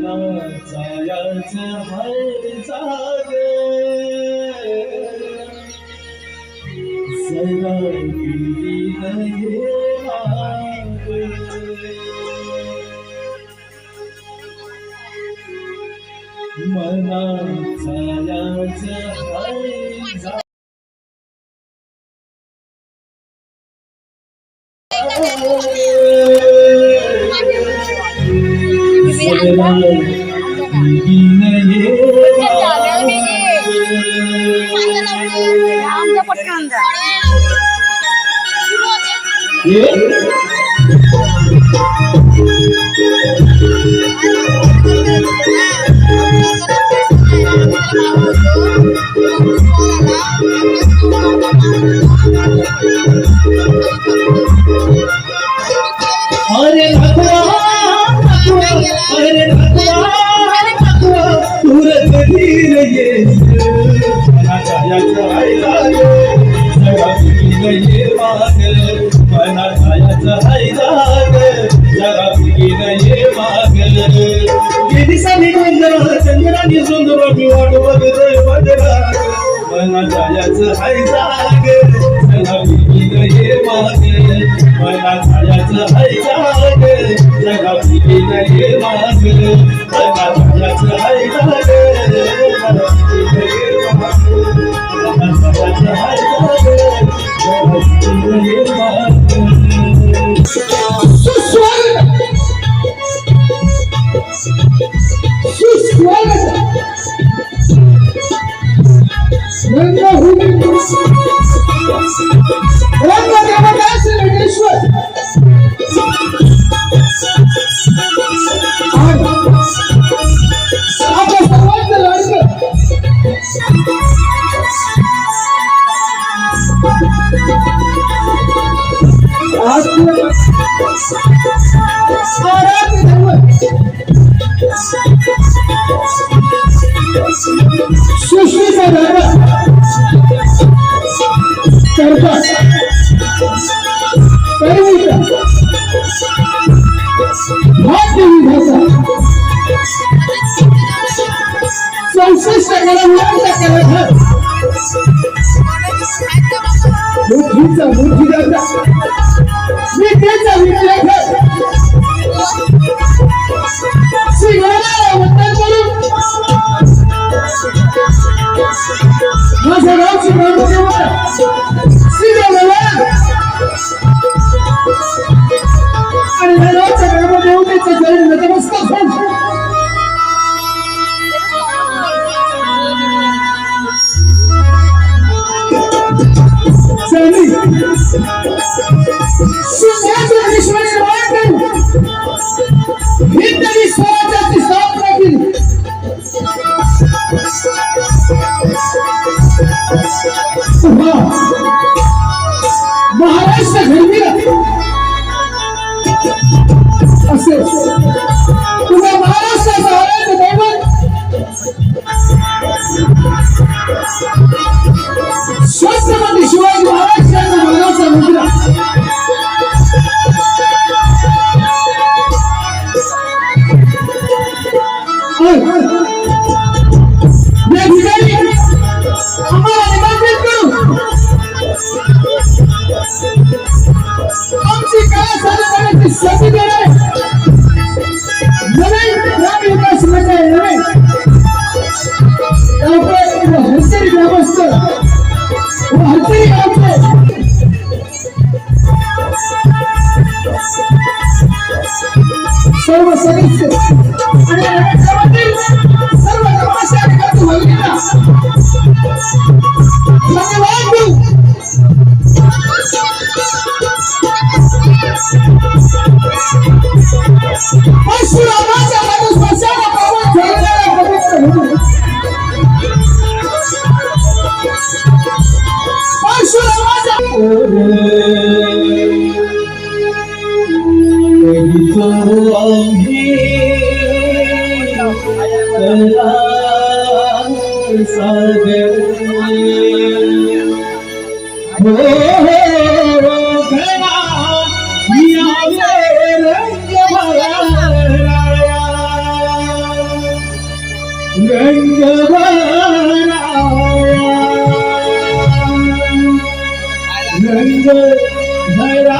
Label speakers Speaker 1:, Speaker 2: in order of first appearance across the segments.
Speaker 1: जायाच हाय जाग सरा गेली नाही माग मना जायाच हाय जाग चंद्रानी सुंदर वाट बघतोय बदला मना जायाचं हाय जाग चला पिकीनं ये माग मना जायाचं हाय जाग चला पिकीनं ये माग मना जायाचं हाय जाग चला पिकीनं ये माग मना जायाचं हाय जाग चला पिकीनं ये माग
Speaker 2: सुश्रीचा दादा करता परिणिता भाग्यवी भाषा 64 कलावंतांचा कलाकार बुद्धीचा बुद्धिदाता विद्येचा विद्याधर श्री गणाला वंदन करून माझं नाव श्री ब्रह्मदेव श्री देवला आणि नावाच्या ब्रह्मदेवतेच्या चरणी नतमस्तक होऊन शून्याच्या विश्वास हिंदवी स्वराज्याची स्थापना केली महाराष्ट्र घडविला असे तुझ्या महाराष्ट्राचा आराध्य दैवत छत्रपती शिवाजी महाराज यांचा मानाचा मुद्रा या ठिकाणी आम्हाला निमंत्रित करून आमची कला सादर करण्याची संधी देणारे नवीन ग्रामविकास मंडळ नवीन हरसरी ग्रामस्थ व हरसरी गावचे सर्व सदस्य आणि सर्व गावाच्या अधिकारी भगिनींना धन्यवाद देऊ परशुरामाच्या मनुस्पर्शाला पावन ठरलेल्या पवित्र भूमी परशुरामाच्या
Speaker 1: रंग भरा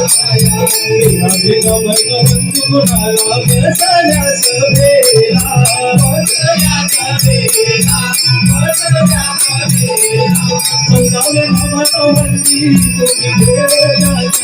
Speaker 1: बिना भगवंत कुणाला बसल्यास बेला संगावे भगवंती तुम्ही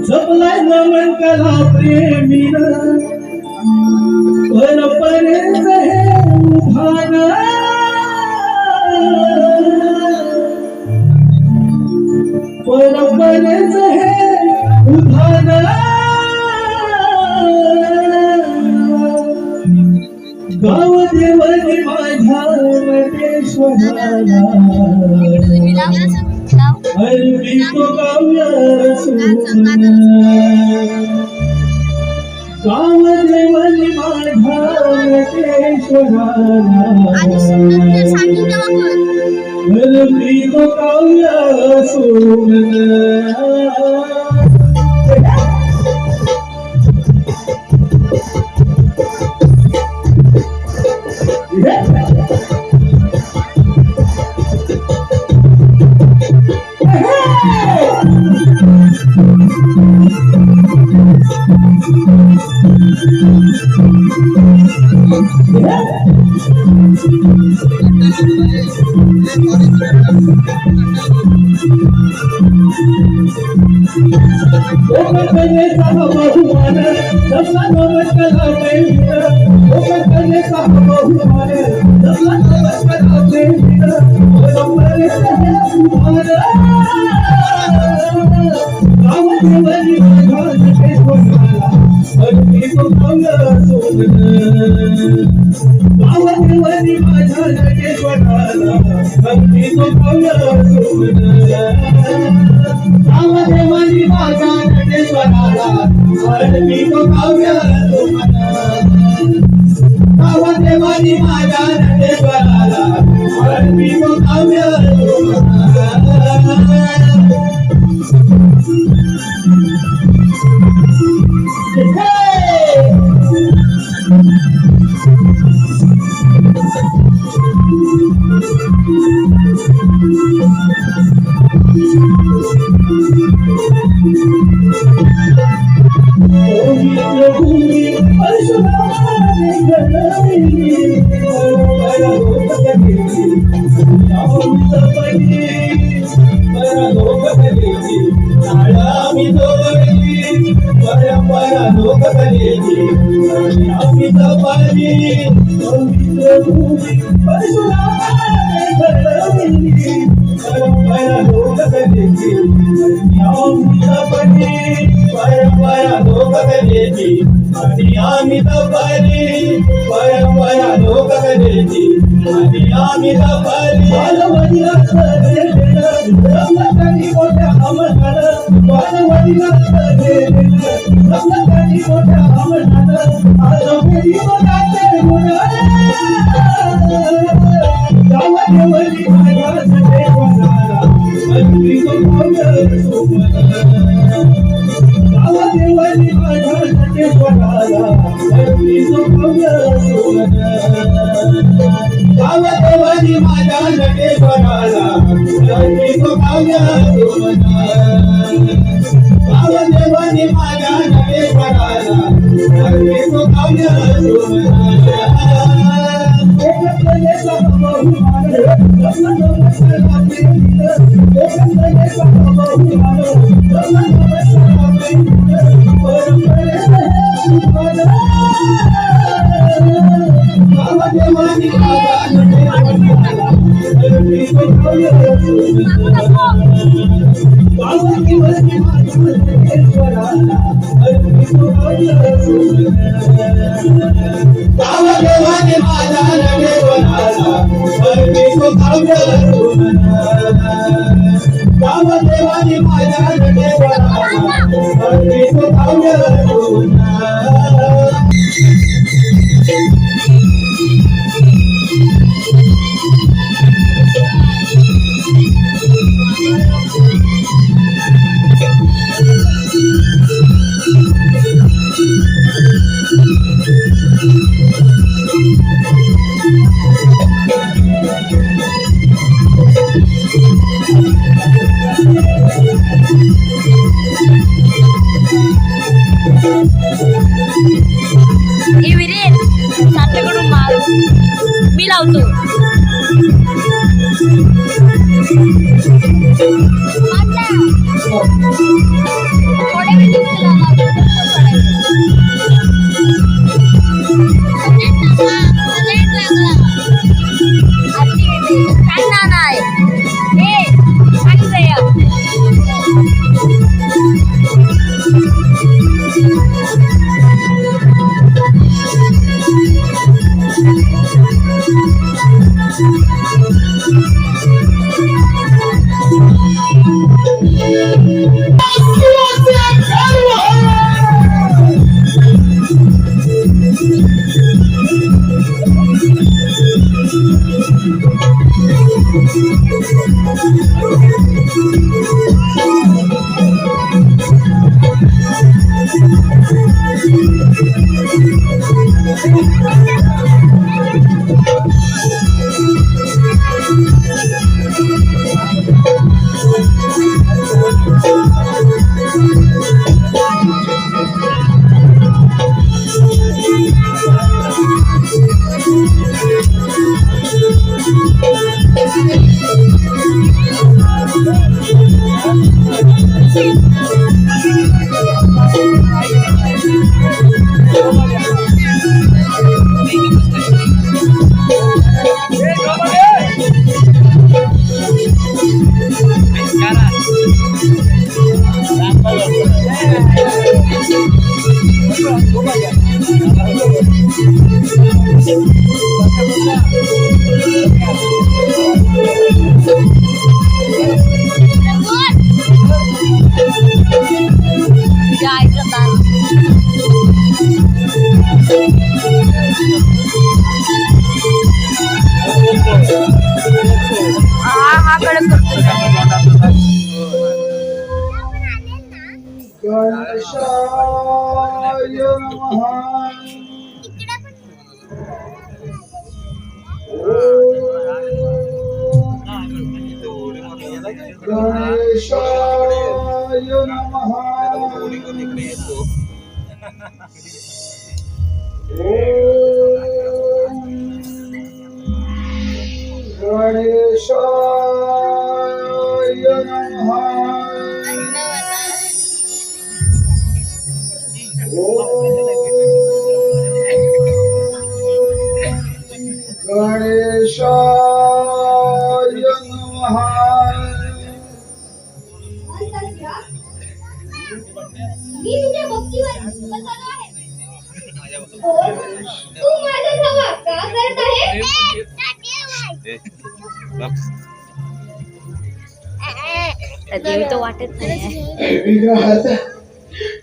Speaker 1: जपलाय नमन कला प्रेमीन परंपरेच हे भान परंपरेच हे उधान गाव देवनी माझ्या नटेश्वराला हरवी तो काव्य गाव देवनी माझ्या नटेश्वराला हरवी तो काव्य
Speaker 3: लावतो.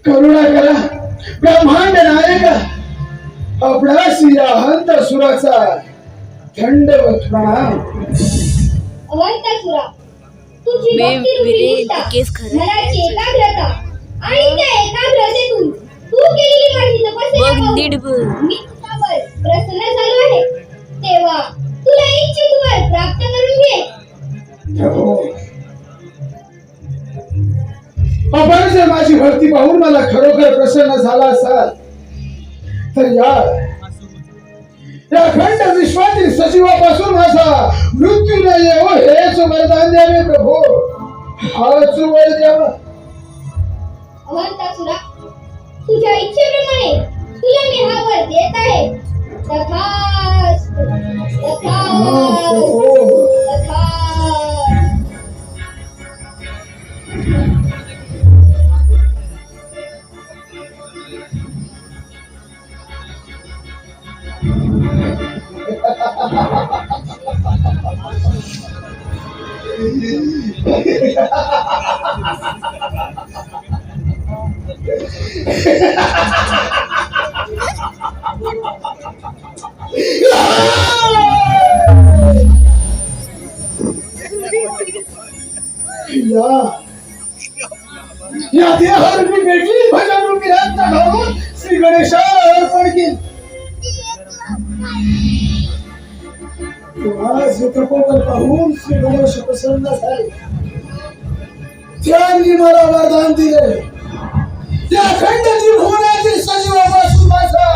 Speaker 2: करुणा करा ब्रह्मांड नायक आपला सिंहांत सुराचा थंडवत प्रणाम.
Speaker 4: अवंतासुरा, तुझी भक्तिरूपी निष्ठा, मनाची एकाग्रता आणि त्या एकाग्रतेतून तू केलेली माझी तपस्या पाहून मी तुझ्यावर प्रसन्न झालो आहे. तेव्हा तुला इच्छित वर प्राप्त करून घे.
Speaker 2: आपण जर माझी भक्ती पाहून मला खरोखर प्रसन्न झाला असाल तर या अखंड विश्वातील सजीवापासून माझा मृत्यू न येवो हेच वरदान द्यावे प्रभू. हाच वर द्यावा.
Speaker 4: अवंतासुरा, तुझ्या इच्छेप्रमाणे तुला मी हा वर देत आहे. तथास्तु, तथास्तु, तथास्तु.
Speaker 2: या देहारूपी भेटली भजन रूपी रत्न घालून श्री गणेशाला अर्पण केली. आज तपोबल पाहून श्री गणेश प्रसन्न झाले. त्यांनी मला वरदान दिले. या अखंड त्रिभुवनातील सजीवापासून माझा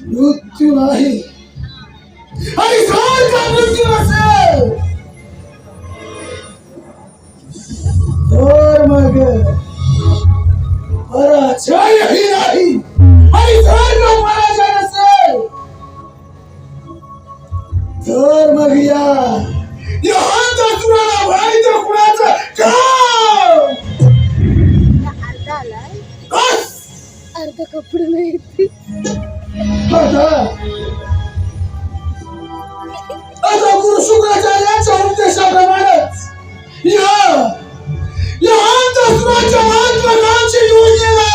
Speaker 2: मृत्यू नाही आणि जर का मृत्यू नसेल तर मग पराजयही नाही आणि जर का पराजय नसेल तर मग या हातासुराला माहित कुणाचं काम बस
Speaker 4: अर्ध कपडे नाही
Speaker 2: आता गुरु शुक्राचार्यांच्या उपदेशाप्रमाणेच या अंतःसुराच्या महत्वाकांक्षी योजनेला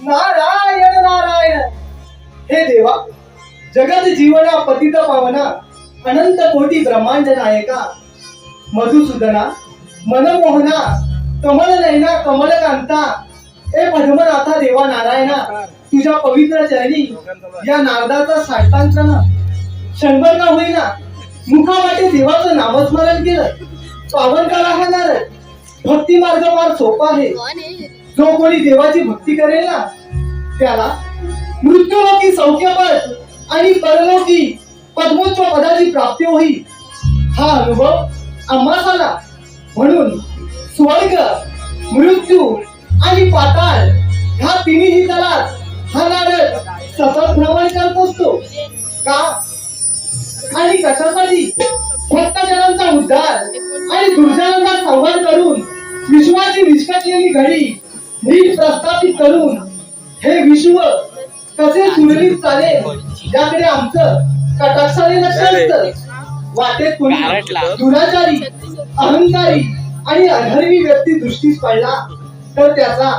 Speaker 2: नारायण नारायण हे देवा, जगत जीवना पतित पावना अनंत कोटी ब्रह्मांड नायका मधुसूदना मनमोहना कमल नयना कमल कांता ए पद्मनाथा देवा नारायणा, तुझ्या पवित्र चरणी या नारदाचा साष्टांगना क्षणभर का होईना मुखावाटे देवाचं नामस्मरण केलं. पावन काळा हा नारद, भक्ती मार्ग फार सोपा आहे. जो कोणी देवाची भक्ती करेल ना त्याला मृत्यूलोकी सौख्यपद आणि परलोकी पद्मोच्च पदाची प्राप्ती होईल. हा अनुभव आम्हा झाला. म्हणून स्वर्ग, मृत्यू आणि पाताळ ह्या तिन्ही तलात हा नारद सतत भ्रमण करत असतो. का आणि कशासाठी? भक्तजनांचा उद्धार आणि दुर्जनांचा संहार करून विश्वाची विस्कटलेली घडी नीट प्रस्थापित करून हे विश्व कसे सुरळीत चालेल याकडे आमचं कटाक्षाने लक्ष असतं. वाटेत कोणी दुराचारी, अहंकारी आणि अधर्मी व्यक्ती दृष्टीस पडला तर त्याचा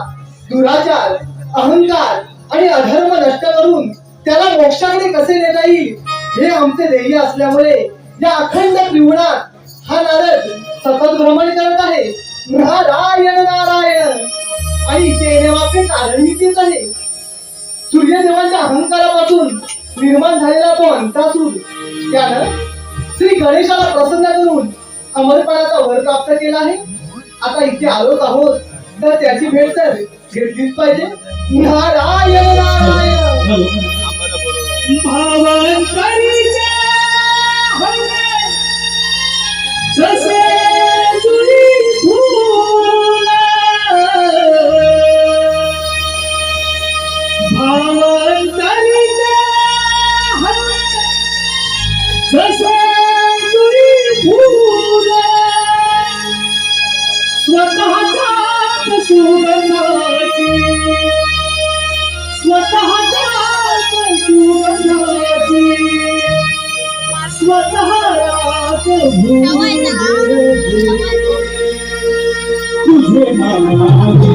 Speaker 2: दुराचार, अहंकार आणि अधर्म नष्ट करून त्याला मोक्षाकडे कसे नेता येईल हे आमचे ध्येय असल्यामुळे या अखंड त्रिगुणात हा नारद सतत भ्रमण करत आहे. नारायण नारायण. आणि इथे येण्यामागचे कारणही तेच आहे. सूर्यदेवाच्या अहंकारापासून निर्माण झालेला तो अंतासूर त्यानं श्री गणेशाला प्रसन्न करून अमरपणाचा वर प्राप्त केला आहे. आता इथे आलोच आहोत तर त्याची भेट तर घेतलीच पाहिजे. नारायण नारायण.
Speaker 1: भावांतरीच्या हवे जसे तुरी फुल, भावांतरीच्या हवे जसे तुरी फुल, स्वतःच्या सुगंधाची स्वतःच्या सुगंधाची स्वतःलाच भूल तुझे नामाचे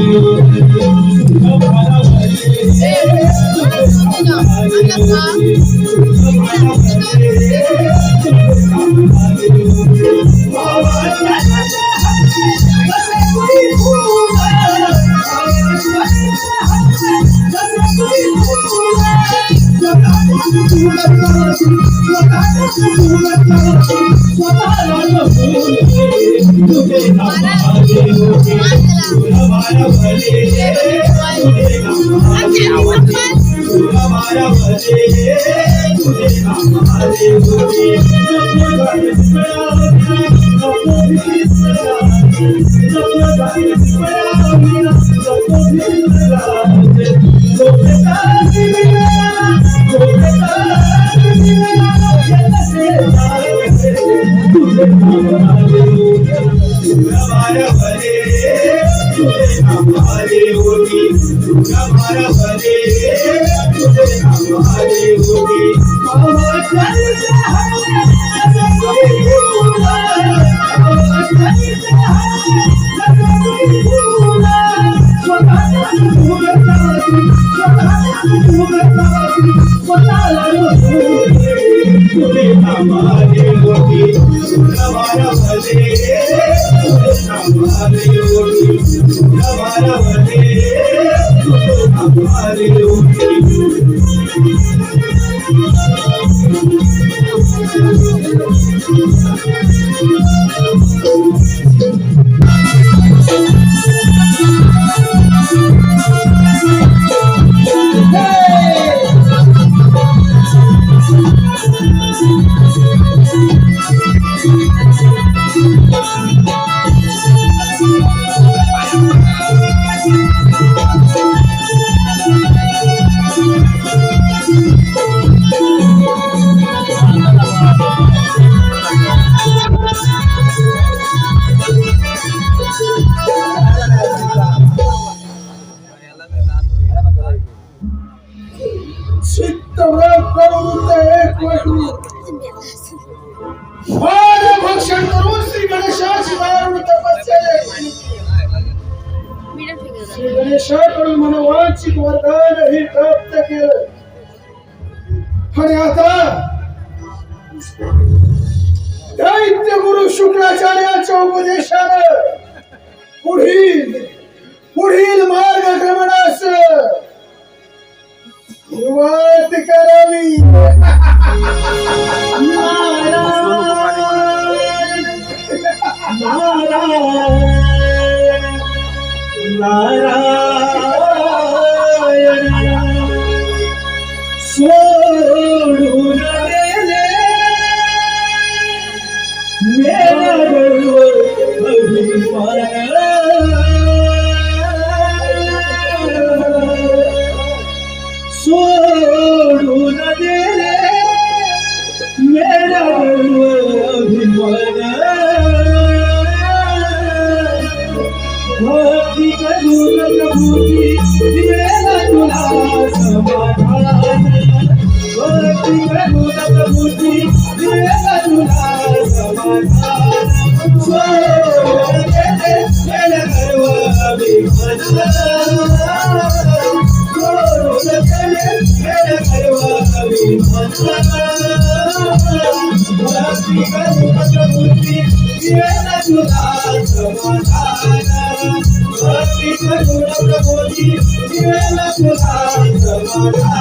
Speaker 2: भक्षण करून श्री गणेशाची दारुण तपस्या श्री गणेशाकडून मनोवांछित वरदान हे प्राप्त केलं. आणि आता दैत्य गुरु शुक्राचार्याच्या उपदेशानं पुढील मार्गक्रमणास सुरुवात करावी.
Speaker 1: सोडून गेले मेरा गर्व अभिमान, सोडून गेले मेरा गर्व अभिमान, भक्ती करून तुला समाधान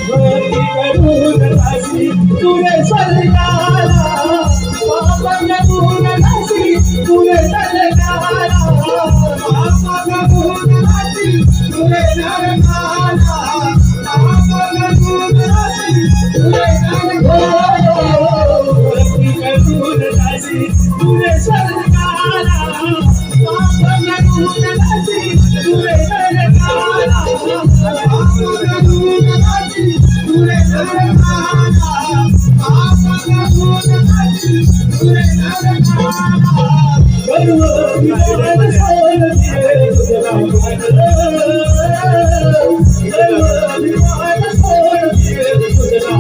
Speaker 1: भक्ती करून दासी तुझे सरकारा पाप नको दासी तुझे सरकारा पाप नको दासी तुझे सरकारा पाप नको दासी तुझे सरकारा भक्ती करून दासी तुझे सरकारा पाप नको दासी तुझे सरकारा पाप नको दासी तुझे सरकारा पाप नको दासी तुझे सरकारा सर्व विचार सोडून दे तुझा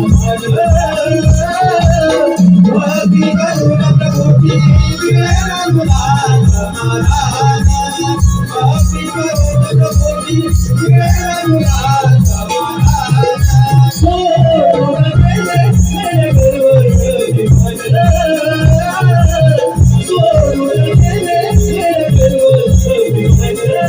Speaker 1: भक्ती करून प्रभूची दिलेला तुला समाधान भक्ती करून प्रभूची दिलेला तुला समाधान सोडून गेले मेरे गुरुवर सोडून गेले मेरे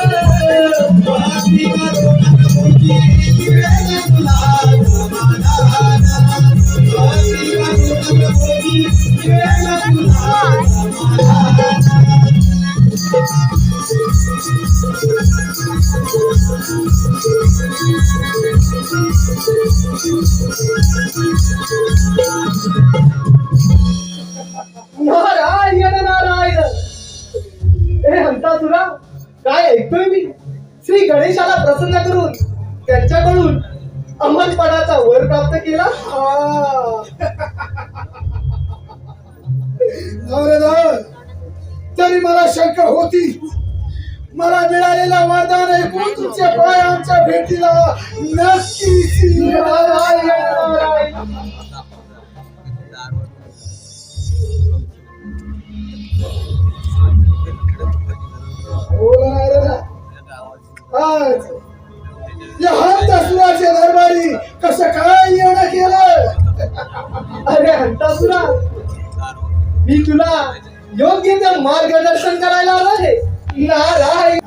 Speaker 1: गुरुवर भक्ती करून प्रभूची दिलेला तुला समाधान भक्ती करून प्रभूची दिलेला तुला समाधान
Speaker 2: नारायण नारायण. हे हंतासुरा, काय ऐकतोय मी? श्री गणेशाला प्रसन्न करून त्यांच्याकडून अंमलपणाचा वर प्राप्त केला.
Speaker 3: तरी मला शंका होती. मला मिळालेला वरदान ऐकून तुमचे पाय आमच्या भेटीला नक्कीच
Speaker 2: नारायण नारायण.
Speaker 3: आज या हंतासुराच्या दरबारी कसं काय येणं केलं?
Speaker 2: अरे हंतासुरा, मी तुला योग्य ते मार्गदर्शन करायला आलो आहे. नारायण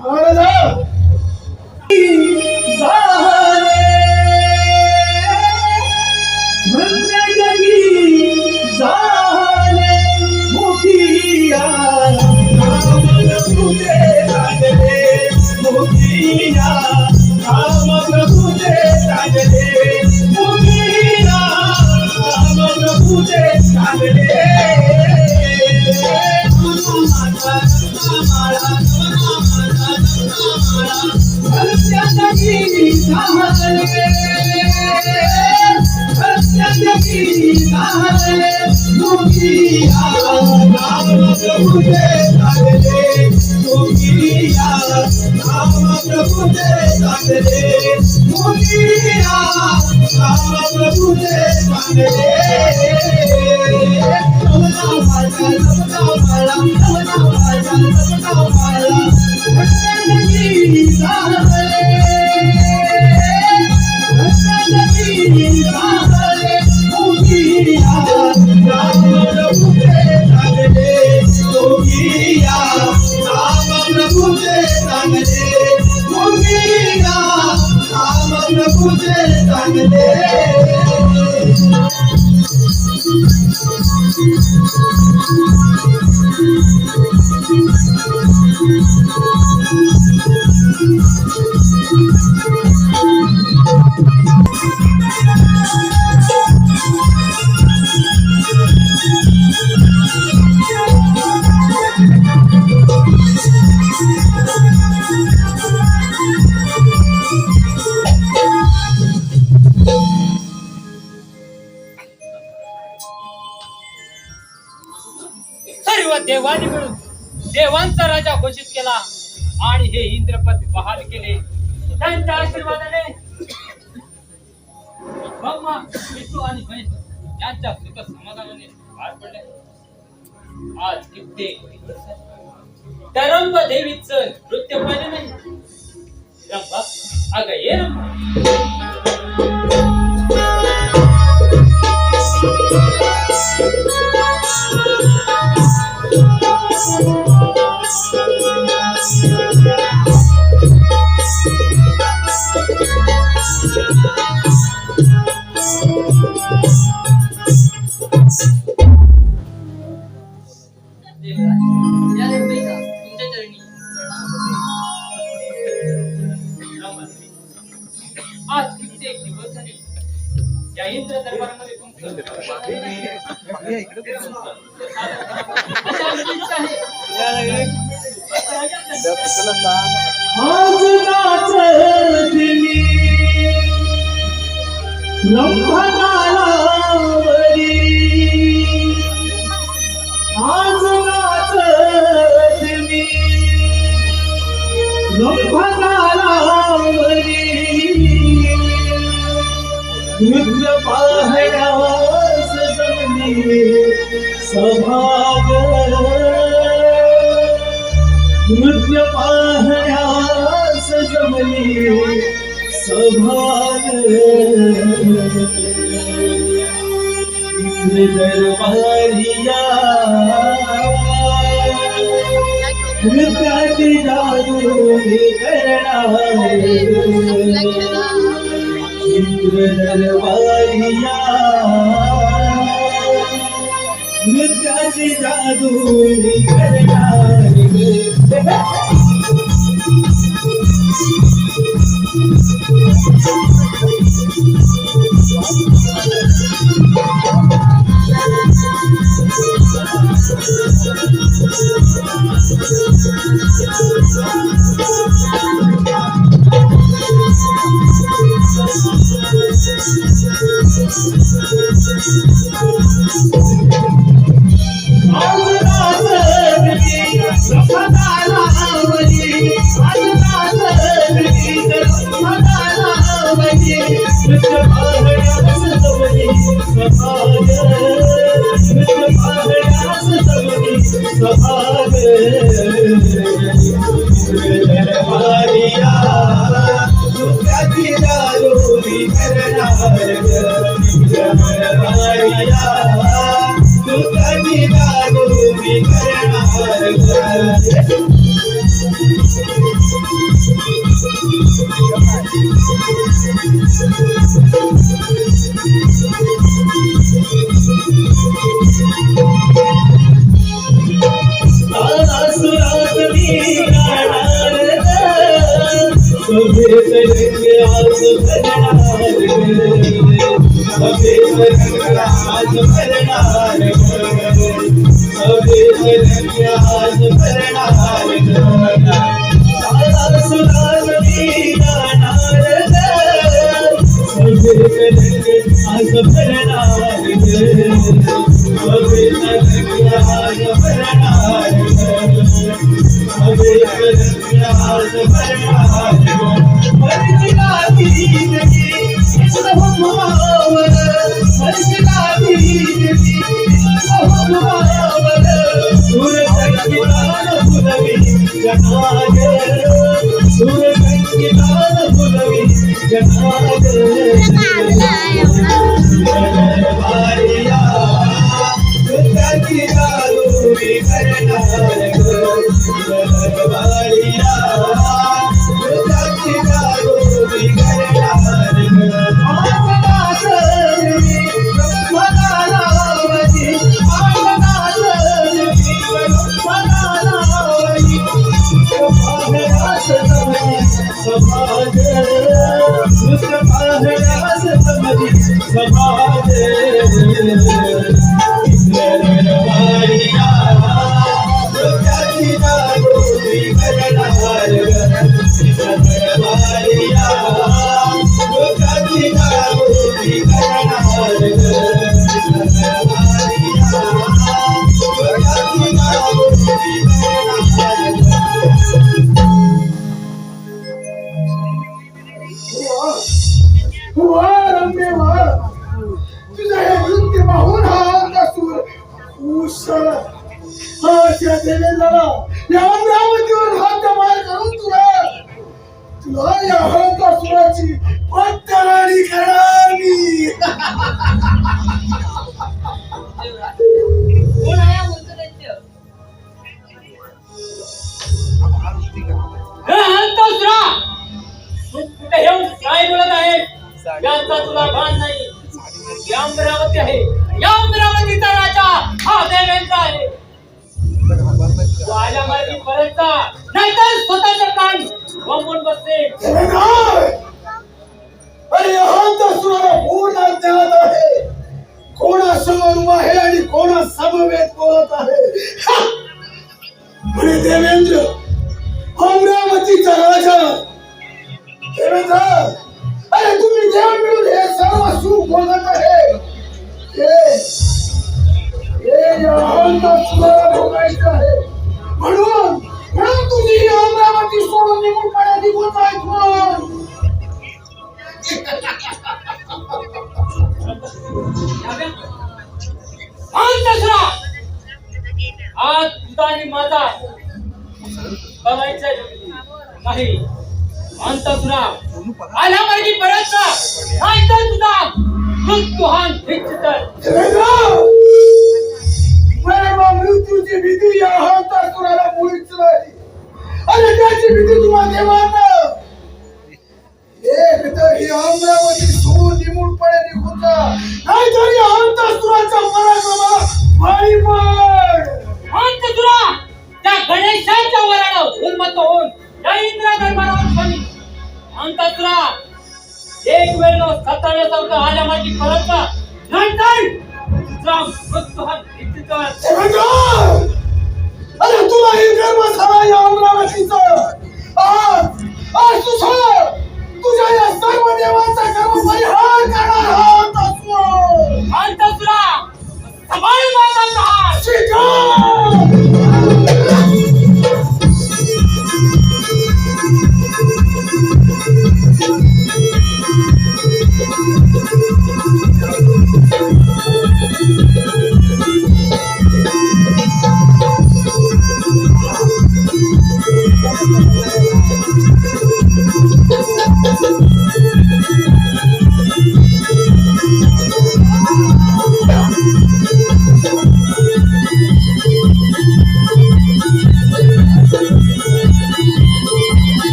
Speaker 5: सर्व देवांनी मिळून देवांचा राजा घोषित केला आणि हे इंद्रपद बहाल केले. त्यांच्या आशीर्वादाने ब्रह्मा, विष्णू आणि महेश यांच्या सुख समाधानाने पार पडले. आज कित्येक त्या रंभ देवीचं नृत्य पाहिले नाही. रंभा, अगं ये रंभा. एक दिवस झाले या इंद्र दरबारामध्ये तुमचं अशा मुलींचं आहे.
Speaker 1: आज नाचती ब्रह्मकालावरी, आज नाचती ब्रह्मकालावरी, नृत्य पाहण्यास जमली सभाग, नृत्य पाहण्यास जमली सभाग, इंद्र दरबारिया नृत्याची जादू करणार, इंद्र दरबारिया नृत्याची जादू करणार.
Speaker 5: तुला भान नाही. ही अमरावती आहे. या अमरावतीचा राजा हा देवेंद्र आहे. वाया मार्गी परत जा, नाहीतर स्वतःचं कान वंबून बसते.
Speaker 3: अरे अंतःसुराला पूर्ण ज्ञात आहे कोणा समोर आहे आणि कोणा समवेत बोलत आहे. म्हणे देवेंद्र अमरावतीचा राजा. देवेंद्र अरे तुम्ही देव मिळून हे सर्व सुख भोगत आहे. हे या अंतःसुराला भोगायचं आहे. म्हणून तुझी ही अमरावती सोडून निघून पडा निघून जायचं.
Speaker 5: अंतःसुरा आज तुझा आणि माझा करायचंय नाही. अंतःसुरा आला मार्गी परत जा, नाहीतर तुझा मृत्यू हा निश्चित आहे.
Speaker 3: मृत्यूची भीती या अंतःसुराला मुळीच नाही. आणि त्याची भीती तुम्हाला देवांना. एक तर ही अमरावती सोडून निघून पडे निघून जा, नाहीतर या अंतःसुराचा पराक्रमाला बळी पड.
Speaker 5: अंतःसुरा त्या गणेशाच्या वरानं उन्मत्त होऊन या इंद्रा दरबारावर बनी. अंतःसुरा एक वेळ सत्ताव्यासारखं आल्या मार्गी परत जा, नाहीतर तुझा मृत्यू हा निश्चित आहे.
Speaker 3: अरे तुला हे गर्व झाला या अमरावतीचा. आज तुझ्या या सर्व देवांचा गर्व परिहार करणार हा अंतःसुर.
Speaker 5: अंतःसुरा सवाल माझा प्रहार.
Speaker 3: शिकार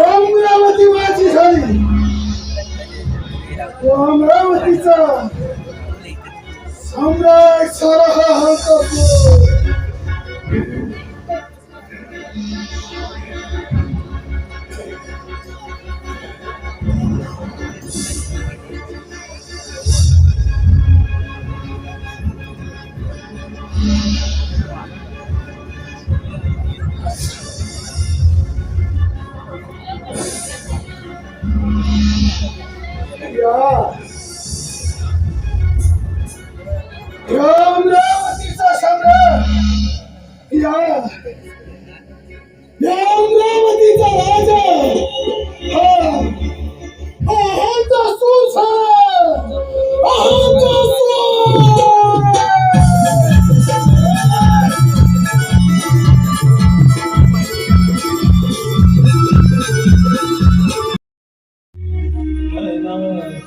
Speaker 3: अमरावती माझी झाली. अमरावतीचा सम्राट सारा हा अंतःसुर. अमरावतीचा सम्राट अमरावतीचा राजा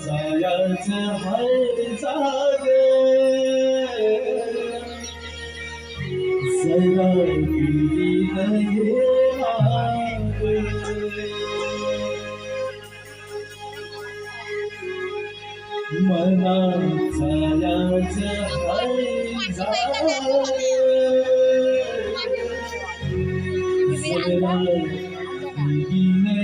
Speaker 1: जायचं हाय जागे सदा विलीन ये माग मना छायाचं सदा विलीन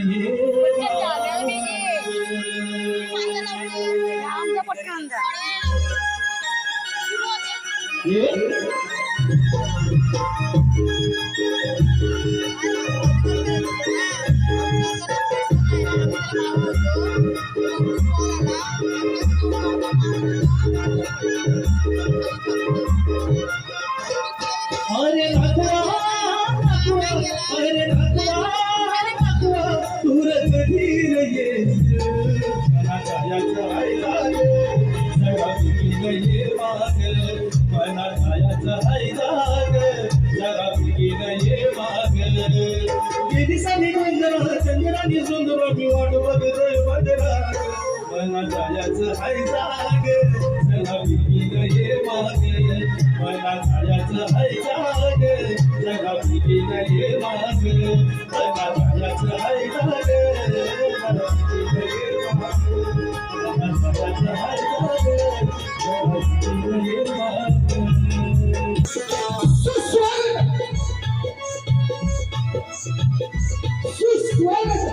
Speaker 1: ये अरे नाथवा तुरंत धीर ये मना छायाचं सदा विलीन ये माग मना छायाचं जरा विलीन ये माग गेली साली गोंधळा चंद्राने सुंदर मी वाट बघतोय बदला मना छायाचं सदा विलीन ये माग मना छायाचं जरा विलीन ये माग मना छायाचं जरा विलीन ये माग
Speaker 3: सुस्वागत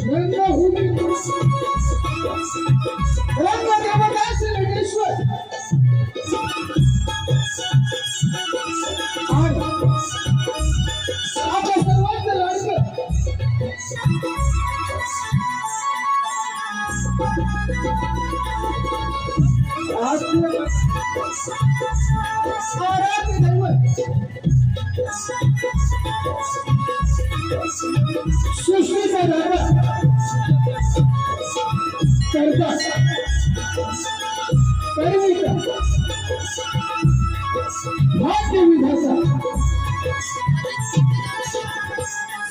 Speaker 3: रंगभूमी रंगदेवदास लिंगेश्वर आणि आपल्या सर्वांचं लाडकं आराध्य दैवत सृष्टीचा दादा करता करविता भाग्य विधाता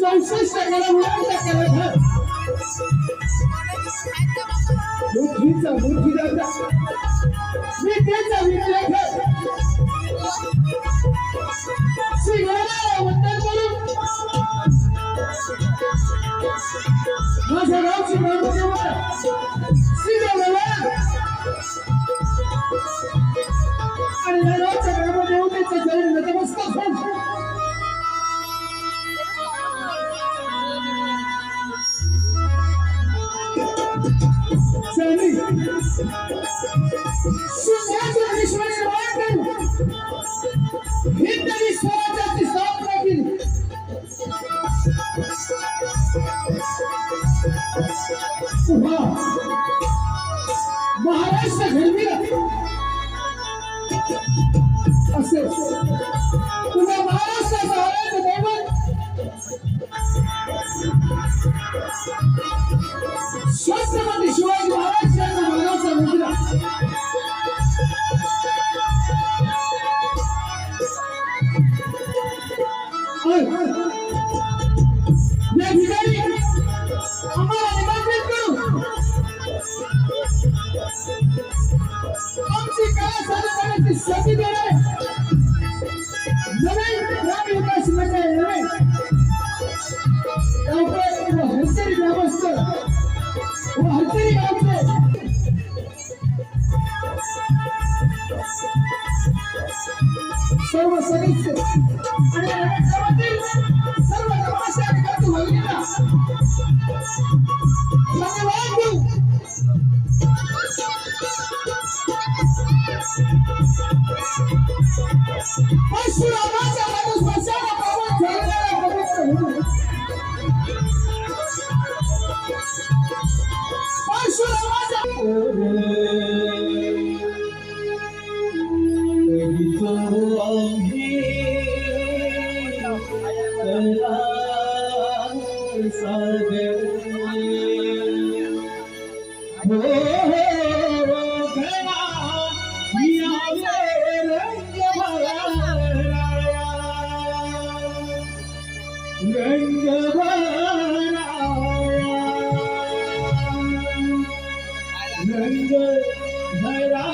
Speaker 3: 64 कलामुलांचा कलाधार बुद्धीचा बुद्धिदाता विद्येचा विद्याधर श्री गणाला वंदन करून माझ्या गावची ब्रह्मदेवता श्री देवाला आणि या गावच्या ब्रह्मदेवतेच्या चरणी नतमस्तक होऊन चरणी शून्याच्या विश्वाने वाट करून हिंदवी स्वराज्याची स्थापना केली उभा महाराष्ट्र घडविला असे तुझ्या महाराष्ट्राचा आराध्य दैवत छत्रपती शिवाजी महाराज यांचा मानाचा मुद्रा या ठिकाणी आम्हाला निमंत्रित करून आमची कला सादर करण्याची संधी देणारे नवीन ग्राम विकास मंडळ नवीन हरसरी ग्रामस्थ व हरसरी गावचे सर्व सदस्य आणि गावातील सर्व गावाच्या अधिकारी भगिनींना धन्यवाद देऊ. परशुरामाच्या मनुस्पर्शाला पावन झालेला पवित्र होऊन परशुरामाच्या
Speaker 1: रंग भरा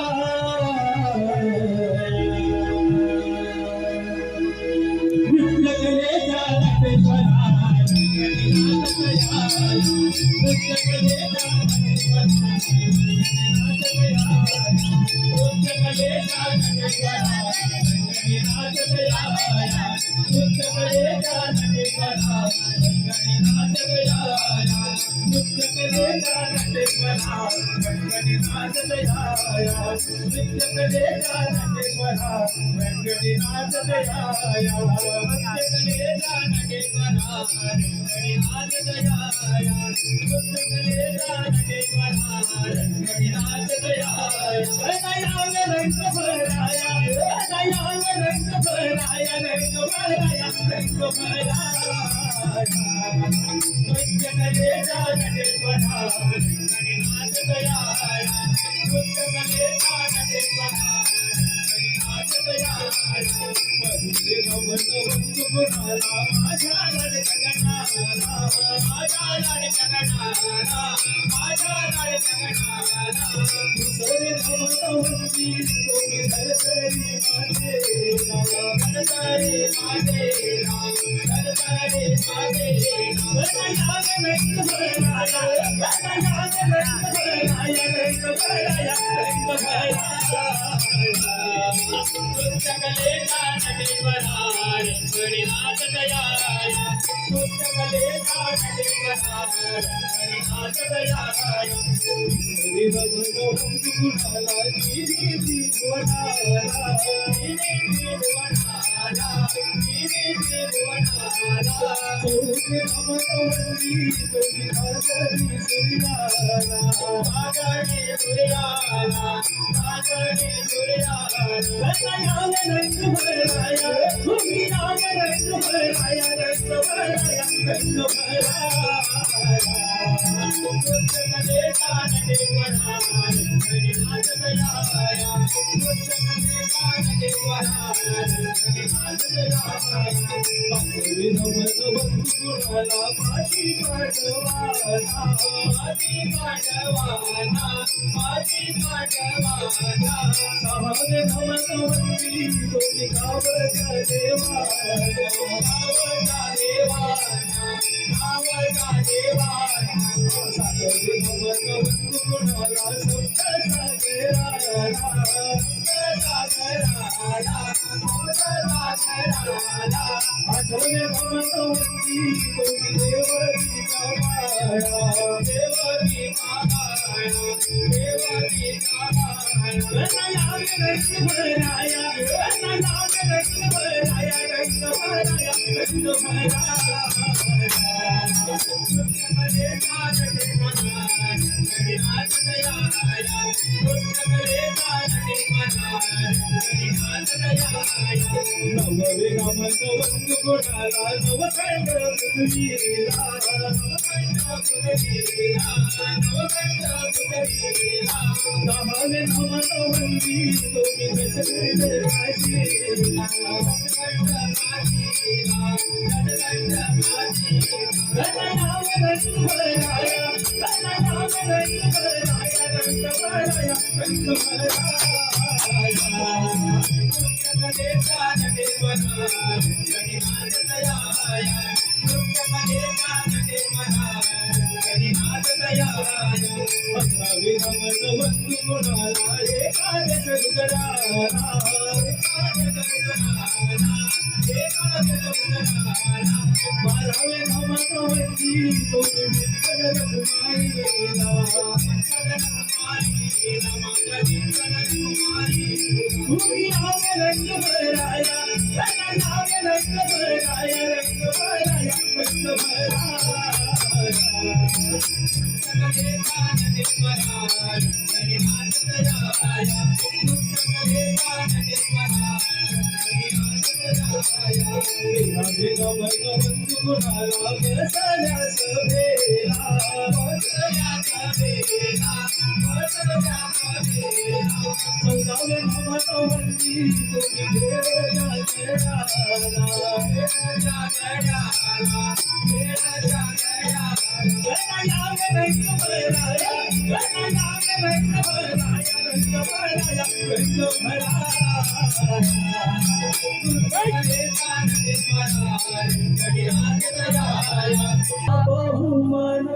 Speaker 1: बहुमान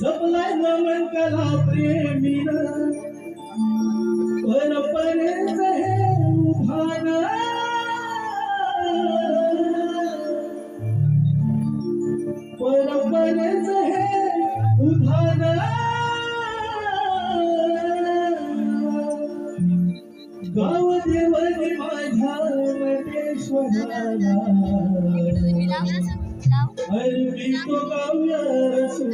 Speaker 1: जपलाय नमन कला प्रेमीन परंपरेच हे उभान परंपरेच हे उभान गाव देवनी माझ्या नटेश्वराला अर्पी तो काव्य रसून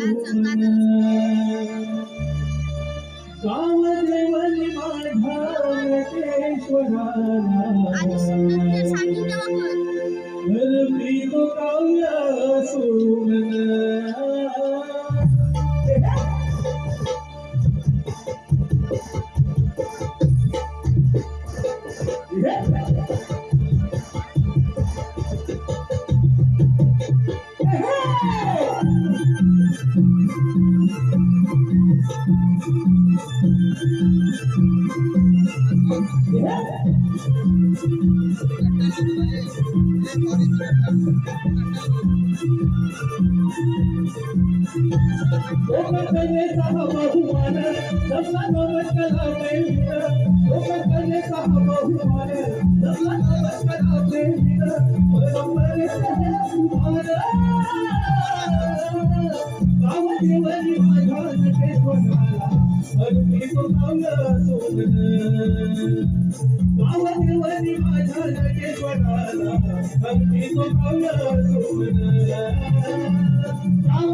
Speaker 1: गाव देवनी माझ्या नटेश्वराला अर्पी तो काव्य रसून कलेचा बहुमान जपला नमस्कार प्रेमीन कलेचा बहुमान जपला नमस्कार प्रेमीन परंपरेचा हे उभान गाव देवनी माझ्या नटेश्वराला अर्पी तो काव्य सोन गाव देवनी माझ्या नटेश्वराला अर्पी तो काव्य सोन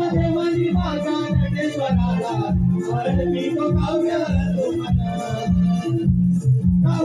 Speaker 1: गाव देवनी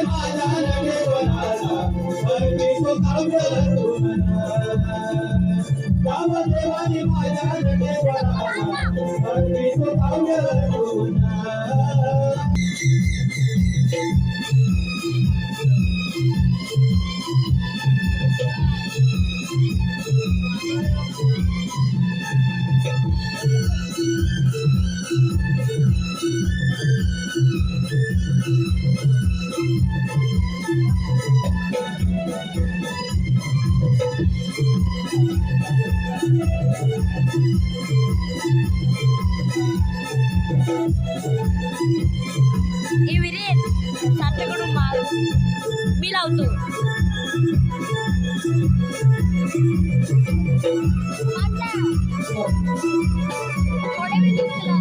Speaker 1: माझ्या नटेश्वराला अर्पी तो काव्य सोन गाव देवनी माझ्या नटेश्वराला अर्पी तो काव्य सोन
Speaker 4: मी लावतो.
Speaker 2: हो.
Speaker 4: थोडे वेळ चला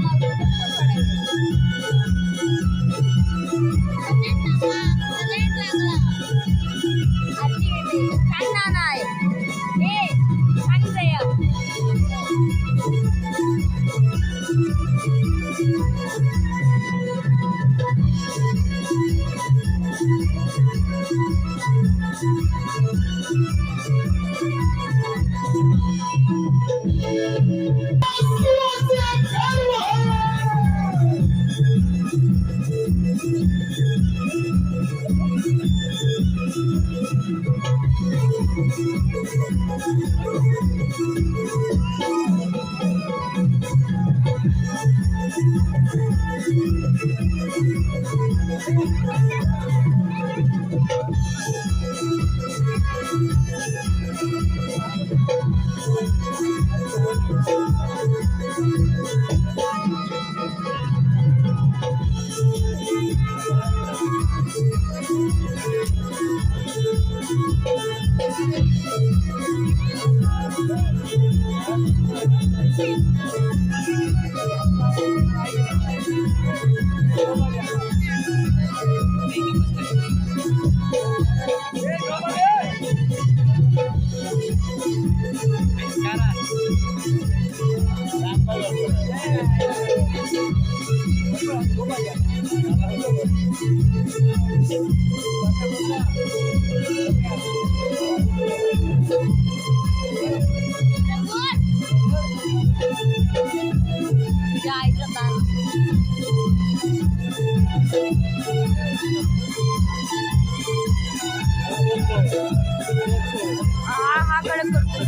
Speaker 4: हा कडक करतो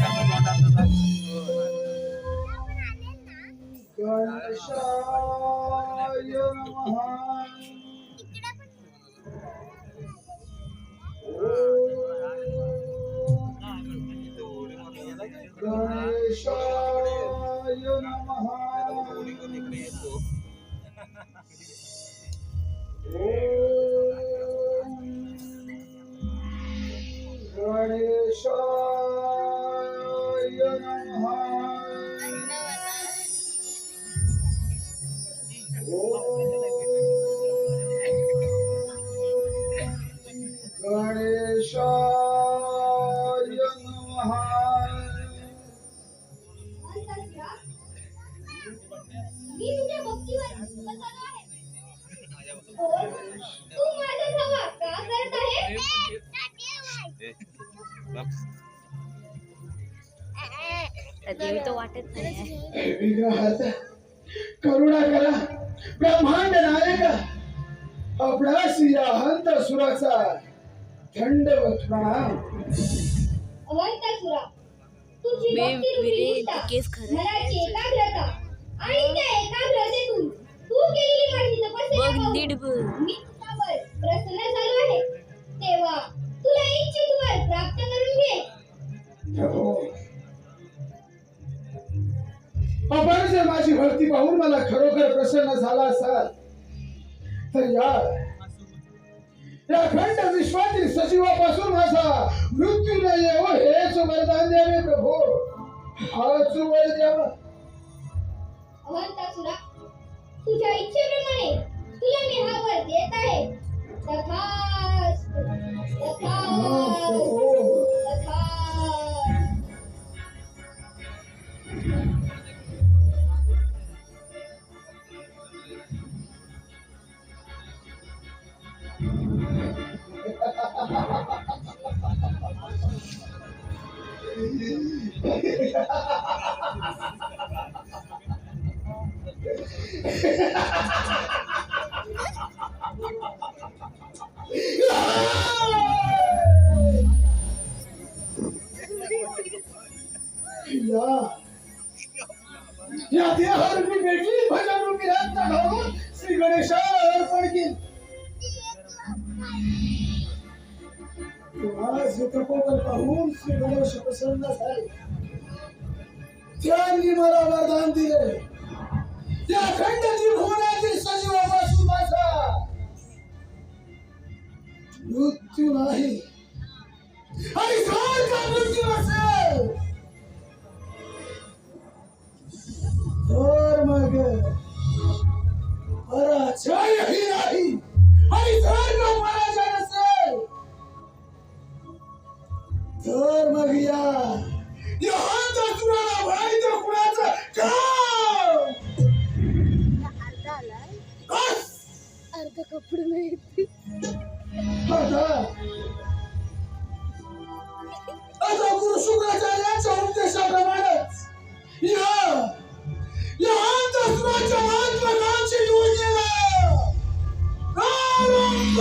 Speaker 3: गणेशाय नमः गणेशाय
Speaker 4: मी तुझ्या भक्तीवर बसलो आहे. तू माझा धावा का करत आहे?
Speaker 6: देवी तो वाटत नाही
Speaker 3: विग्रहात करुणा करा ब्रह्मांड नायक आपला सिया हंत सुराचा थंडवत प्रणाम.
Speaker 4: अवंतासुरा, तुझी
Speaker 6: मी
Speaker 4: भक्तिरूपी
Speaker 6: विरे
Speaker 4: निष्ठा,
Speaker 6: केस खरं
Speaker 4: मनाची एकाग्रता आणि त्या एकाग्रतेतून तू केलेली माझी तपस्या
Speaker 6: बघ
Speaker 4: पाहून
Speaker 6: नीट बघ.
Speaker 4: मी तुझ्यावर प्रसन्न झालो आहे. तेव्हा तुला इच्छित वर प्राप्त करून घे.
Speaker 3: प्रभू आपण जर माझी भक्ती पाहून मला खरोखर प्रसन्न झाला असाल तर या अखंड विश्वातील सजीवापासून माझा मृत्यू न येवो हेच वरदान द्यावे प्रभू. हाच वर द्यावा.
Speaker 4: अवंतासुरा, तुझ्या इच्छेप्रमाणे तुला मी हा वर देत आहे. तथास्तु, तथास्तु, तथास्तु.
Speaker 3: या देहावर मी भेटली भजन रूपी रत्न घालून श्री गणेशाला अर्पण केली. आज तपोबल पाहून श्री गणेश प्रसन्न झाले. त्यांनी मला वरदान दिले. या अखंड त्रिभुवनातील सजीवापासून माझा मृत्यू नाही आणि जर का मृत्यू असेल पराजयही नाही आणि जर का पराजय नसेल तर मग या हंतासुराला माहित कुणाचं काम बस.
Speaker 6: अर्ध कपडे नाही
Speaker 3: आता गुरु शुक्राचार्यांच्या उपदेशाप्रमाणेच या हंतासुराच्या महत्वाकांक्षी योजनेला प्रारंभ.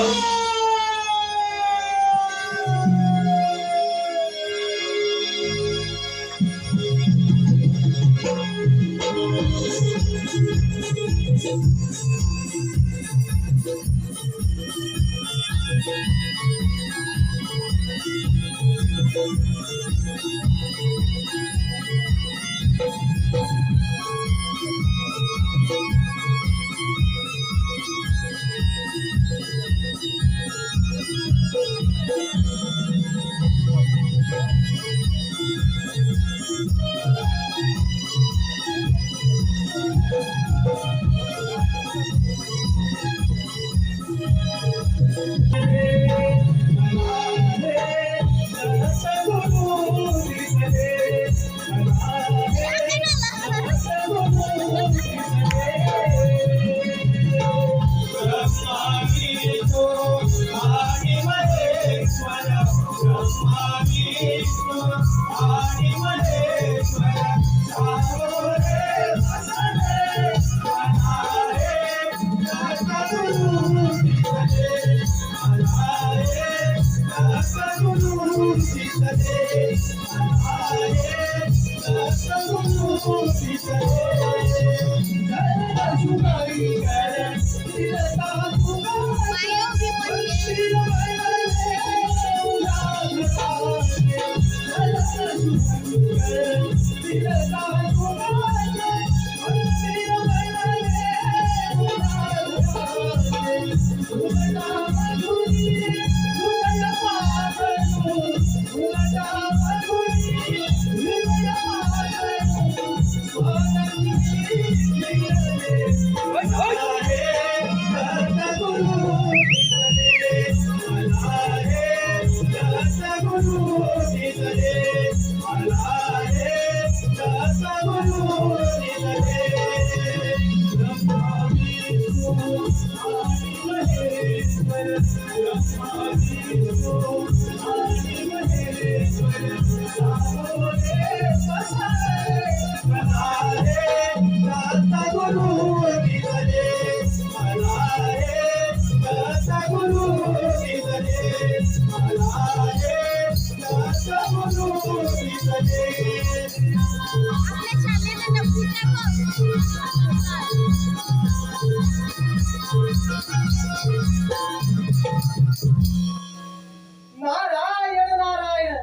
Speaker 2: नारायण नारायण.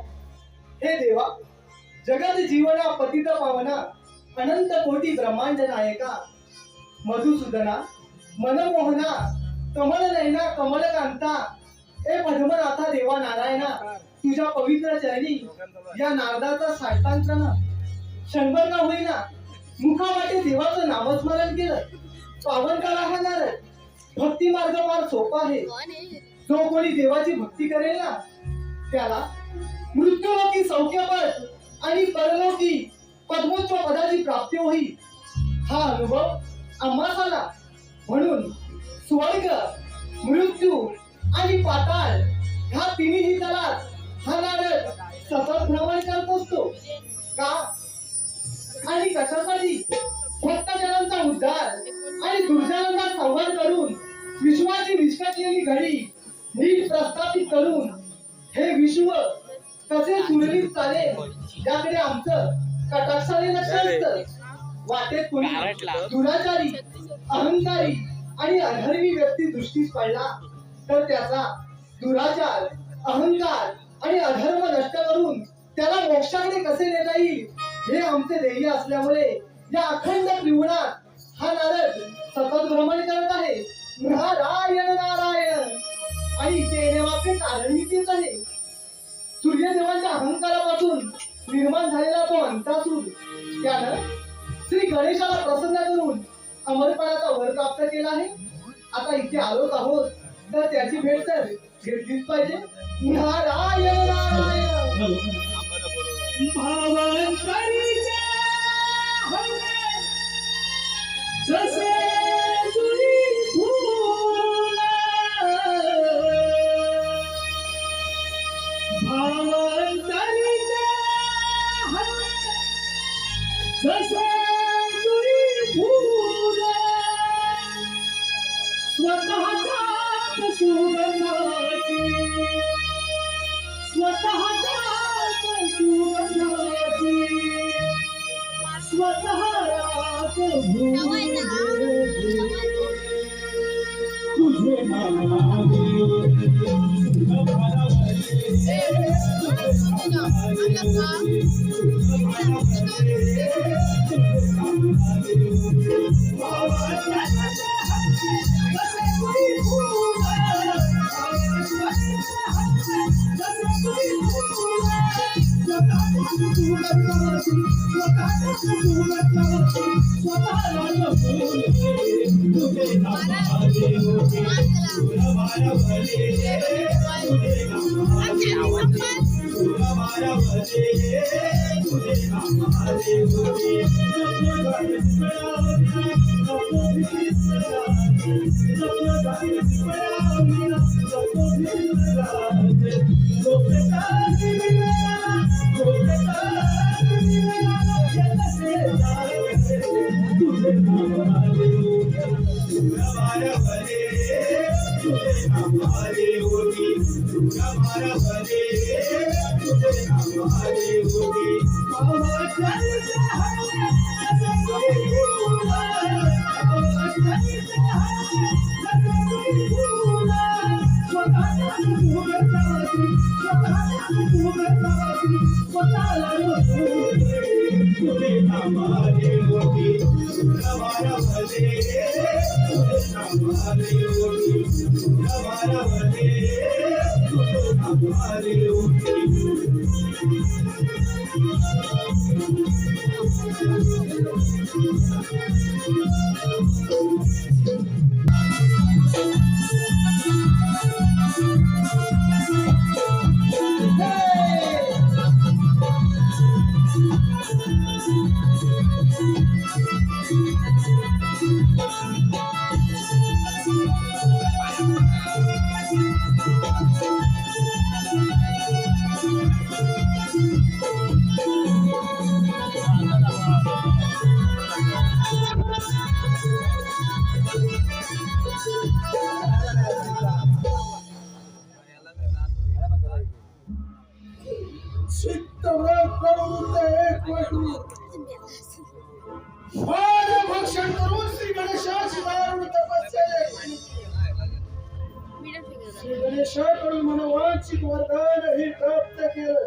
Speaker 2: हे देवा, जगत जीवना पतित पावना, अनंत कोटी ब्रह्मांड नायका, मधुसूदना मनमोहना, कमल नयना कमल कांता, ए पद्मनाथा देवा नारायणा, तुझ्या पवित्र चरणी या नारदाचा साष्टांगना क्षणभर का होईना मुखावाटे देवाचं नामस्मरण केलं. पावन काळ हा नारद. भक्ती मार्ग फार सोपा आहे. जो कोणी देवाची भक्ती करेल ना त्याला मृत्यूलोकी सौख्यपद आणि परलोकी पद्मोच्च पदाची प्राप्ती होईल. हा अनुभव आम्हा झाला. म्हणून स्वर्ग, मृत्यू आणि पाताळ ह्या तिन्ही तलात हा नारद सतत भ्रमण करत असतो. का आणि कशासाठी? भक्तजनांचा उद्धार आणि दुर्जनांचा संहार करून विश्वाची विस्कटलेली घडी नीट प्रस्थापित करून हे विश्व कसे सुरळीत चालेल याकडे आमचं कटाक्षाने लक्ष असतं. वाटेत कोणी दुराचारी, अहंकारी आणि अधर्मी व्यक्ती दृष्टीस पडला तर त्याचा दुराचार, अहंकार आणि अधर्म नष्ट करून त्याला मोक्षाकडे कसे नेता येईल हे आमचे ध्येय असल्यामुळे या अखंड त्रिगुणात हा नारद सतत भ्रमण करत आहे. नारायण नारायण. आणि इथे येण्यामागचे कारणही तेच आहे. सूर्यदेवाच्या अहंकारापासून निर्माण झालेला तो अंतासूर त्यानं श्री गणेशाला प्रसन्न करून अमरपणाचा वर प्राप्त केला आहे. आता इथे आलोच आहोत तर त्याची भेट तर घेतलीच पाहिजे. नारायण नारायण.
Speaker 1: भावांतरीच्या हवे जसे जुई फुल, भावांतरीच्या हवे जसे जुई फुल, स्वतःच्या सुगंधाची, स्वतःच्या सुगंधाची, स्वतःलाच भूल तुझे नामाने
Speaker 3: भक्षण करून श्री गणेशाची दारुण तपस्या श्री गणेशाकडून मनोवांछित वरदान हे प्राप्त केलं.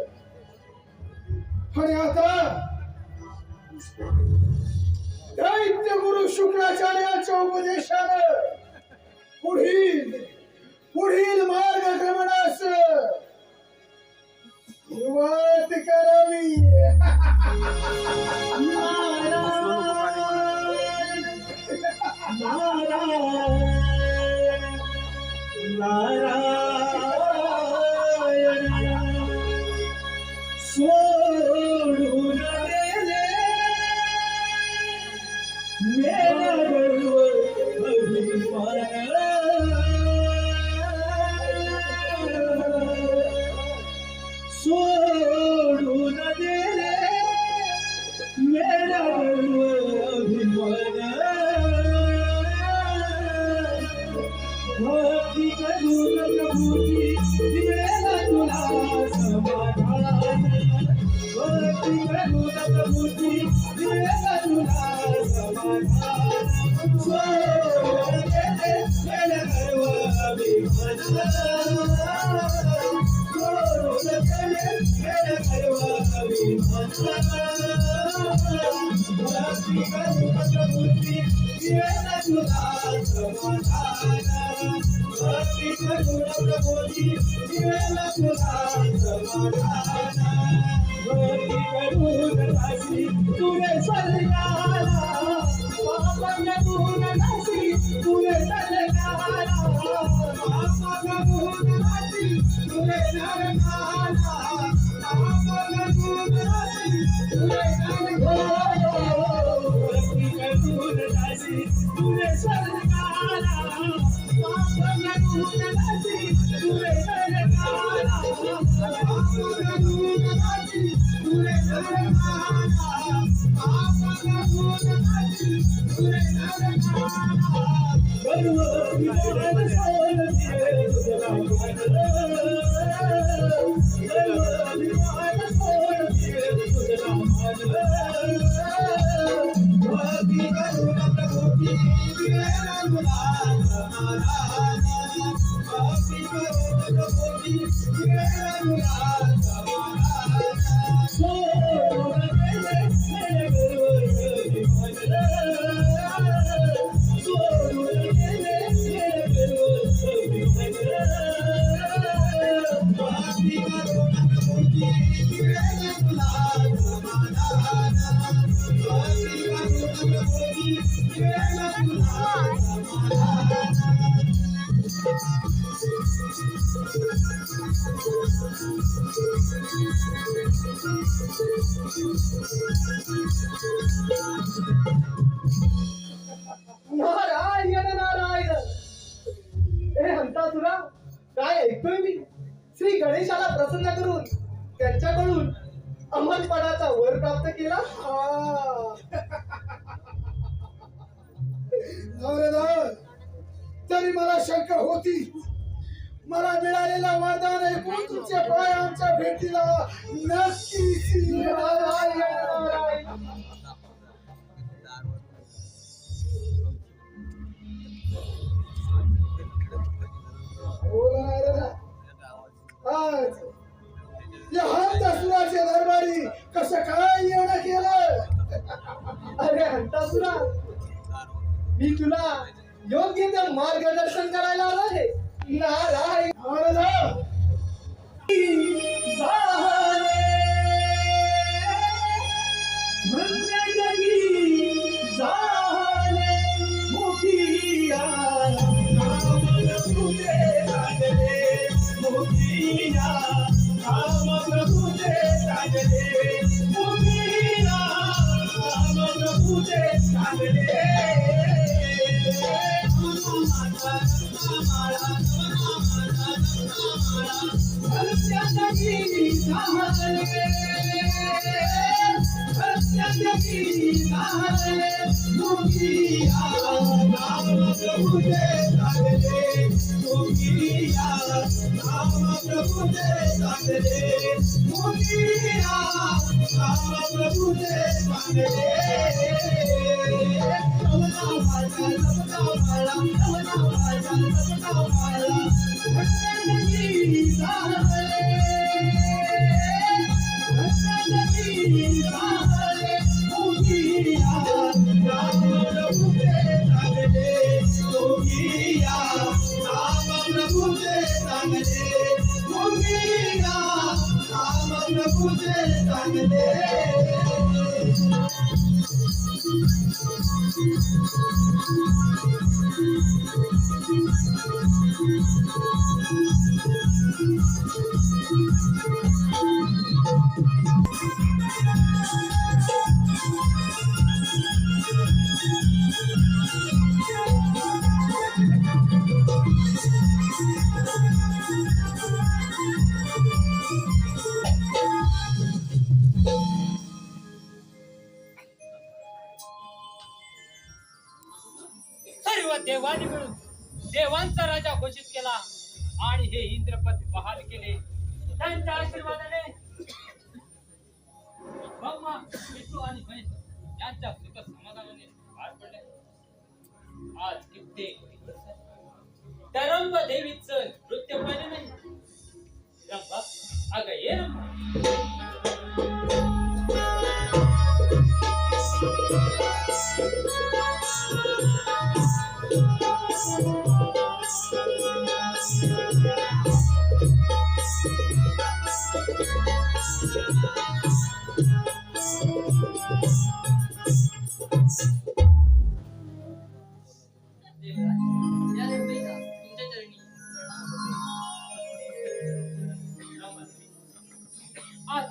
Speaker 3: आणि आता दैत्य गुरु शुक्राचार्याच्या उपदेशानं पुढील मार्गक्रमणास सुरुवात करावी.
Speaker 1: सोडून गेले मेरा गर्व अभिमान, सोडून गेले मेरा गर्व अभिमान, भक्ती करून प्रभूची दिवेला तुला समाधान, भक्ती करून प्रभूची दिवेला तुला समाधान, सोडून गेले मेरा गर्व अभिमान, सोडून गेले मेरा गर्व अभिमान, भक्ती करून प्रभूची दिवेला तुला समाधान, भक्ती करून प्रभूची दिवेला तुला समाधान, भक्ती करून दासी तुझे स्वर्गाला पावन दासी तुझे सरकारा पाप करून दासी तुझे सरकारा पाप करून दासी तुझे सरकारा पाप करून दासी तुझे सरकारा सर्व विमान सोडते तुझा
Speaker 2: नारायण नारायण. हे हंतासुरा, काय ऐकतोय मी? श्री गणेशाला प्रसन्न करून त्यांच्याकडून अंमलपणाचा वर प्राप्त केला.
Speaker 3: नवरेदार, तरी मला शंका होती. मला मिळालेला वरदान ऐकून तुमचे पाय आमच्या भेटीला नक्कीच
Speaker 2: नारायण नारायण.
Speaker 3: आज या हंतासुराच्या दरबारी कसं काय येणं केलं?
Speaker 2: अरे हंतासुरा, मी तुला योग्य ते मार्गदर्शन करायला आलो आहे. नारायण.
Speaker 3: नवरेदार,
Speaker 5: सर्व देवांनी मिळून देवांचा राजा घोषित केला आणि हे इंद्रपद बहाल केले. त्यांच्या आशीर्वादाने ब्रह्मा, विष्णू आणि महेश यांच्या सुख समाधानाने पार पडले. आज कित्येक त्या रंभ देवीचं नृत्य पाहिले नाही. रंभा, अगं ये रंभा. आज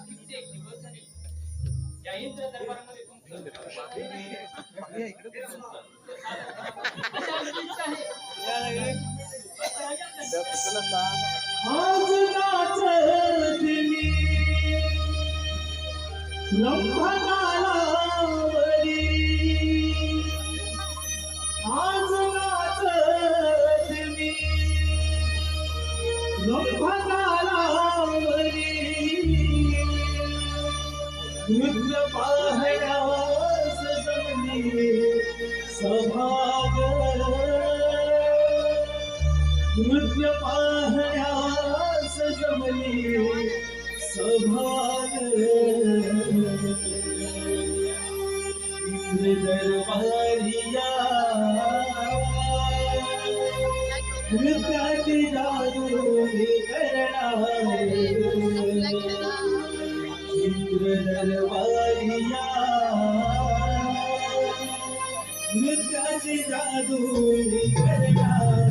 Speaker 5: अशा विधीची आहे.
Speaker 1: आज नाचती मी ब्रह्मकालावरी, आज नाचती मी ब्रह्मकालावरी, नृत्य पाहण्यास जमली सभाग, नृत्य पाहण्यास जमली सभाग, दरबारिया नृत्याची जादू मी करणार, दरबारिया नृत्याची जादू मी करणार.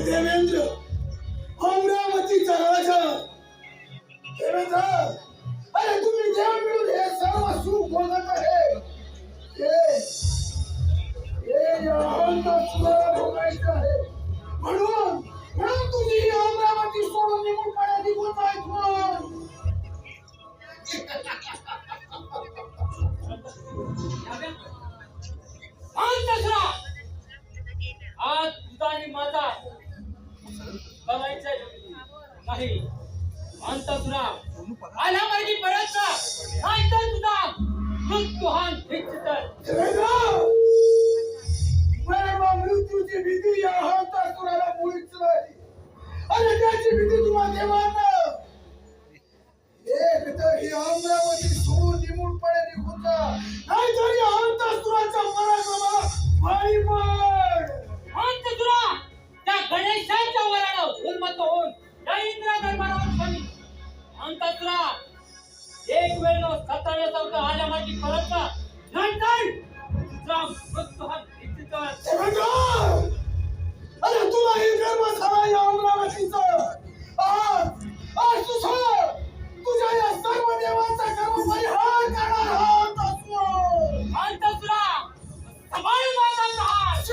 Speaker 3: देवेंद्र अमरावतीचा राजा देवेंद्र, अरे तुम्ही देव मिळून हे सर्व सुख भोगत आहे, हे या अहंकाराला भोगायचं आहे. म्हणून तुझी ही अमरावती सोडून निघून पडा, निघून जायचं.
Speaker 5: अंतसुरा, आज तुझा आणि माझा बघायचंय नाही. अंतसुरा, आला मार्गी परत जा, नाहीतर तुझा मृत्यू हा निश्चित आहे.
Speaker 3: मला मृत्यूची भीती या अहंकाराला मुळीच नाही. अरे त्याची भीती तुम्हाला देवानं. एक तर ही अमरावती सोडून निघून पडे, निघून जा, नाहीतर या अहंकाराच्या पराक्रमाला बळी पड.
Speaker 5: अंतसुरा, त्या गणेशाच्या वरानं उन्मत्त होऊन या इंद्रा दरबारावर बनी. अंतसुरा, एक वेळ सताण्यासारखं आल्या मार्गी परत जा, नाहीतर तुझा मृत्यू हा निश्चित आहे.
Speaker 3: देवेंद्र, अरे तुला हे गर्व झाला या अमरावतीचा. आज तुझ्या या सर्व देवांचा गर्व परिहार करणार आहोत.
Speaker 5: अंतसुरा, सवाई माता हात.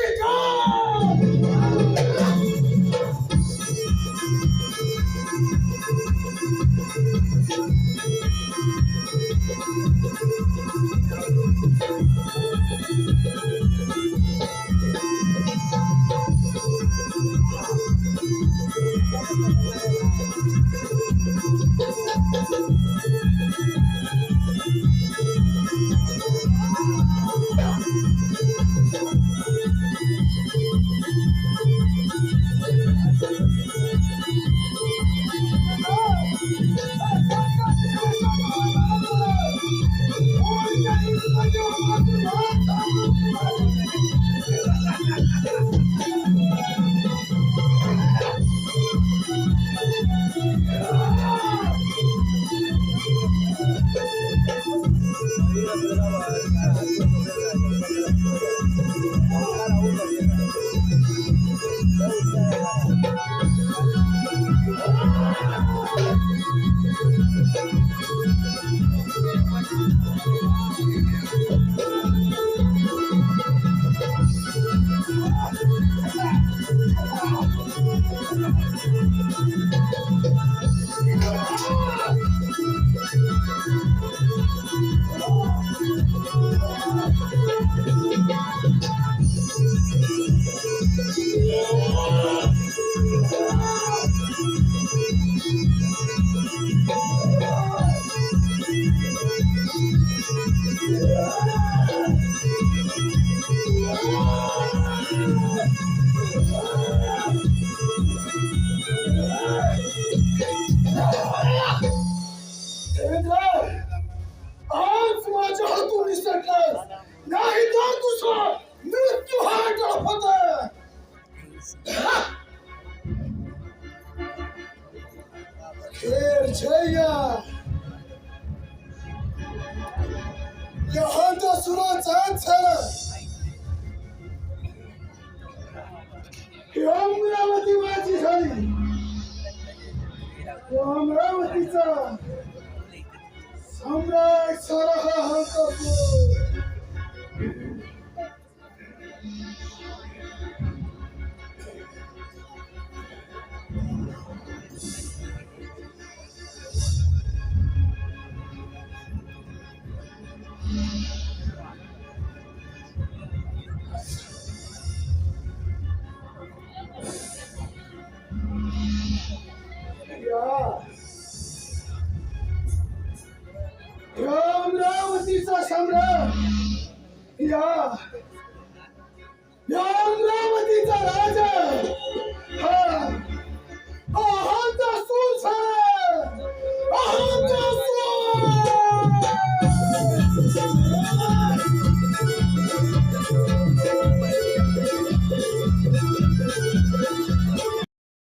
Speaker 3: देवेंद्र, आज माझ्या हातून निसटलास, नाही तर तुझा मृत्यू हा टळपत. खेळ जया या अहंकाराचा झाला. ही अमरावती माझी झाली. या अमरावतीचा सम्राट सारा हा अहंकार. अमरावतीचा सम्राट, या अमरावतीचा राजा, हा